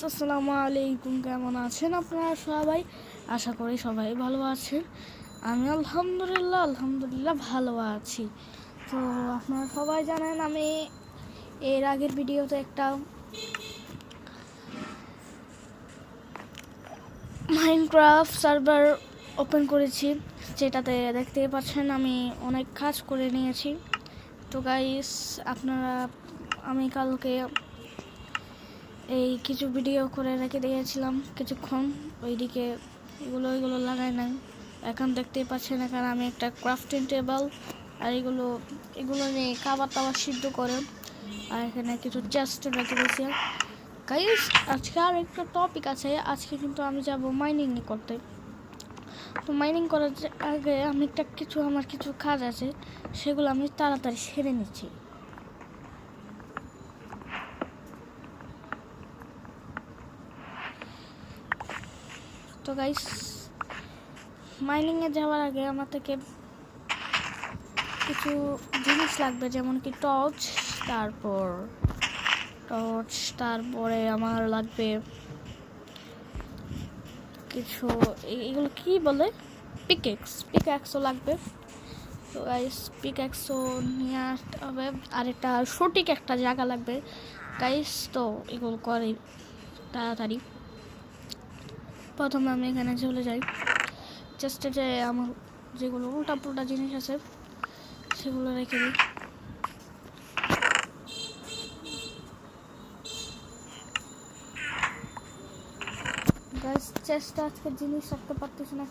আসসালামু আলাইকুম। কেমন আছেন আপনারা সবাই? আশা করি সবাই ভালো আছেন। আমি আলহামদুলিল্লাহ ভালো আছি। তো আপনারা সবাই জানেন আমি এর আগের ভিডিওতে একটা মাইনক্রাফট সার্ভার ওপেন করেছি, যেটাতে দেখতে পাচ্ছেন আমি অনেক কাজ করে নিয়েছি। তো গাইস, আমি কালকে এই কিছু ভিডিও করে রেখে দিয়েছিলাম কিছুক্ষণ, ওইদিকে এগুলো লাগাই নাই। এখন দেখতেই পাচ্ছেন এখানে আমি একটা ক্রাফটিং টেবিল আর এগুলো নিয়ে খাবার টাবার সিদ্ধ করে, আর এখানে কিছু চেস্ট রেখে দিয়েছি। গাইস, আজকে আর একটা টপিক আছে। আজকে কিন্তু আমি যাব মাইনিং করতে। তো মাইনিং করার আগে আমার কিছু কাজ আছে, সেগুলো আমি তাড়াতাড়ি সেরে নিচ্ছি। তো গাইস, মাইনিংয়ে যাওয়ার আগে আমার থেকে কিছু জিনিস লাগবে, যেমন কি তারপরে আমার লাগবে কিছু, এগুলো কি বলে, পিকঅ্যাক্সও লাগবে। তো গাইস, পিকঅ্যাক্সও নিয়ে আসতে হবে, আর একটা সঠিক একটা জায়গা লাগবে গাইস। তো এগুলো করে তাড়াতাড়ি। প্রথমে আমি এখানে চলে যাই, চেষ্টা যে আমার যেগুলো উল্টা পুল্টা জিনিস আছে সেগুলো রেখে দিই। গাইস, চেষ্টা আজকে জিনিস রাখতে পারতেছি না,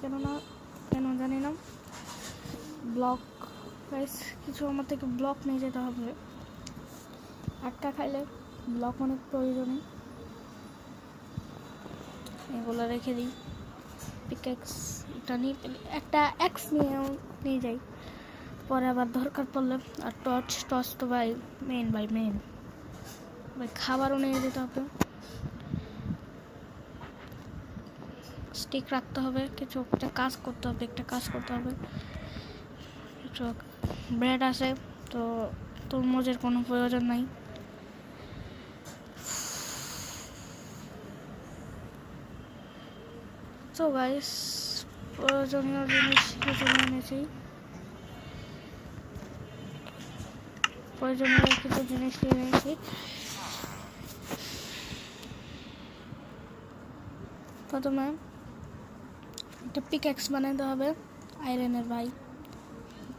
কেন জানি না। ব্লক গাইস, কিছু আমার থেকে ব্লক নিয়ে যেতে হবে। আটকা খাইলে ব্লক অনেক প্রয়োজনে, এগুলো রেখে দিই। পিকঅ্যাক্স একটা অ্যাক্স নিয়ে যাই, পরে আবার দরকার পড়লে। আর টর্চ তো মেন খাবারও নিয়ে যেতে হবে, স্টিক রাখতে হবে, একটা কাজ করতে হবে। ব্রেড আছে, তো তরমুজের কোনো প্রয়োজন নাই। তো গাইস, প্রয়োজনীয় জিনিস কিছু নিয়ে নিয়েছি। প্রথমে একটা পিকঅ্যাক্স বানাতে হবে আয়রনের,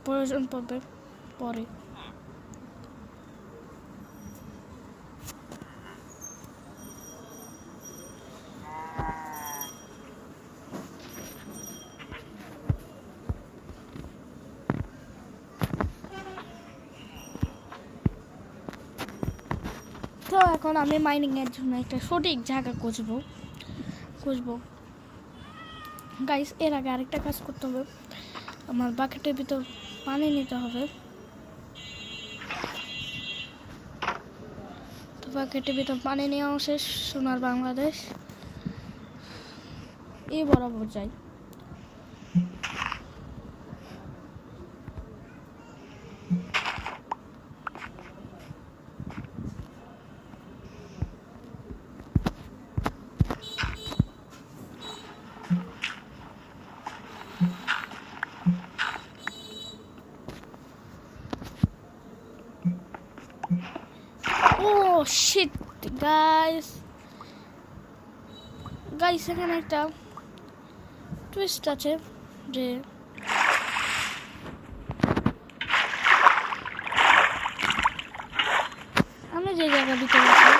প্রয়োজন পড়বে পরে। তো এখন আমি মাইনিং এর জন্য একটা সঠিক জায়গা খুঁজবো গাইস। এর আগে আরেকটা কাজ করতে হবে, আমার বাকেটের ভিতর পানি নিতে হবে। তো বাকেটের ভিতর পানি নেওয়া শেষ। সোনার বাংলাদেশ এই বরাবর যাই। শিট গাইস, এখানে একটা টুইস্ট আছে, যে আমি যে জায়গা ভিতরে আছি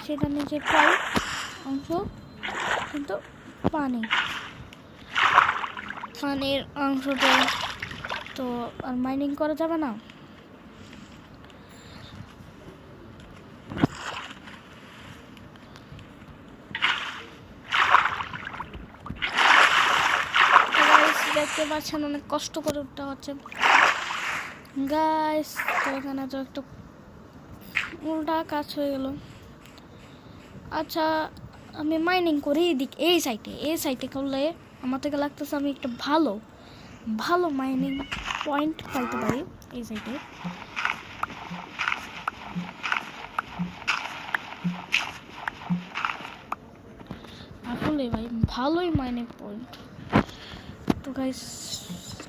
সেটা নিচে প্রায় অংশ কিন্তু পানির অংশটা তো আর মাইনিং করা যাবে না। দেখতে পাচ্ছেন অনেক কষ্ট করে উঠতে হচ্ছে গাইস। তো এখানে তো একটু উল্টা কাজ হয়ে গেল। আচ্ছা, আমি মাইনিং করি এই সাইটে করলে আমার থেকে লাগতেছে আমি একটা ভালো মাইনিং পয়েন্ট পাইতে পারি এই সাইটে। আসলে ভাই ভালোই মাইনিং পয়েন্ট। তো গাইস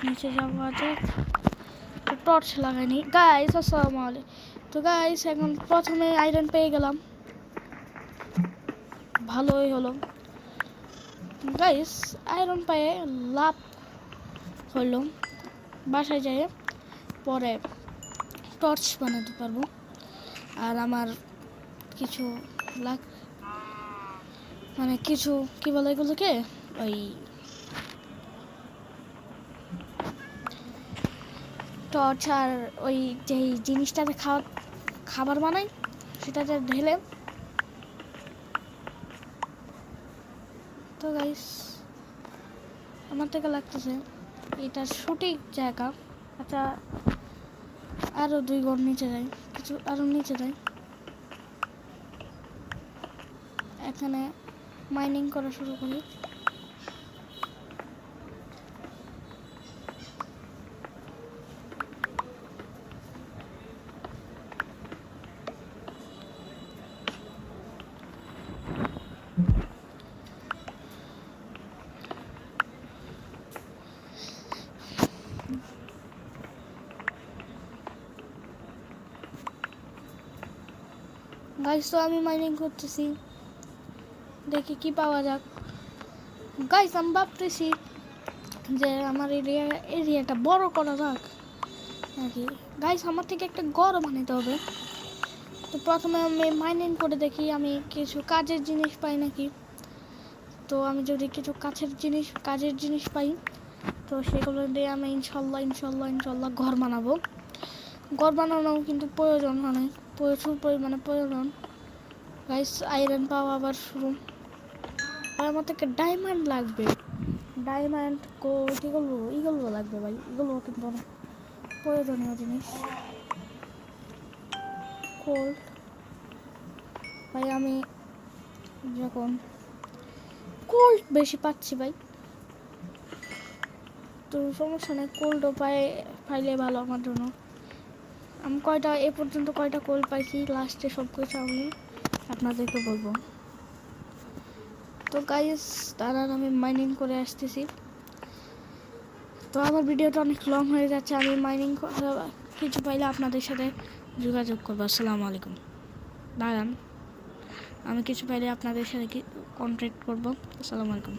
নিচে যাওয়া যাক, টর্চ লাগাইনি গাইস। আসসালামু আলাইকুম। তো গাইস এখন প্রথমে আয়রন পেয়ে গেলাম, ভালোই হলো গাইস। আয়রন পেয়ে লাভ হলো, বাসায় যেয়ে পরে টর্চ বানাতে পারবো। আর আমার কিছু মানে কিছু কি বলে এগুলোকে, ওই টর্চ আর ওই যে জিনিসটাতে খাবার বানাই সেটাতে ঢেলে। তো গাইস আমার থেকে লাগতেছে এটা সঠিক জায়গা। আচ্ছা আরো 2 ঘর নিচে যাই, কিছু আরো নিচে যাই, এখানে মাইনিং করা শুরু করি। গাইস তো আমি মাইনিং করতেছি, দেখি কি পাওয়া যাক। গাইস আমি ভাবতেছি যে আমার এরিয়াটা বড় করা যাক নাকি। গাইস আমার থেকে একটা ঘর বানাতে হবে। তো প্রথমে আমি মাইনিং করে দেখি আমি কিছু কাজের জিনিস পাই নাকি। তো আমি যদি কিছু কাজের জিনিস পাই তো সেগুলো দিয়ে আমি ইনশাল্লাহ ঘর বানাবো। ঘর বানানো কিন্তু প্রয়োজন, অনেক প্রচুর পরিমাণে প্রয়োজন গাইস। আয়রন পাওয়া আবার শুরু। আর আমার থেকে ডায়মন্ড লাগবে, ডায়মন্ড এগুলো লাগবে ভাই, এগুলো কিন্তু অনেক প্রয়োজনীয় জিনিস। কোল্ড ভাই আমি যখন কোল্ড বেশি পাচ্ছি ভাই, তো সমস্যা নেই, কোল্ডও পাইলে ভালো আমার জন্য। আমি এ পর্যন্ত কয়টা কোল্ড পাইছি লাস্টে সব কিছু আমি আপনাদেরকে বলবো। তো গাইস তার আমি মাইনিং করে আসতেছি। তো আমার ভিডিওটা অনেক লং হয়ে যাচ্ছে, আমি মাইনিং কিছু পাইলে আপনাদের সাথে যোগাযোগ করবো। আসসালামু আলাইকুম। দাঁড়ান, আমি কিছু পাইলে আপনাদের সাথে কন্ট্যাক্ট করবো। আসসালামু আলাইকুম।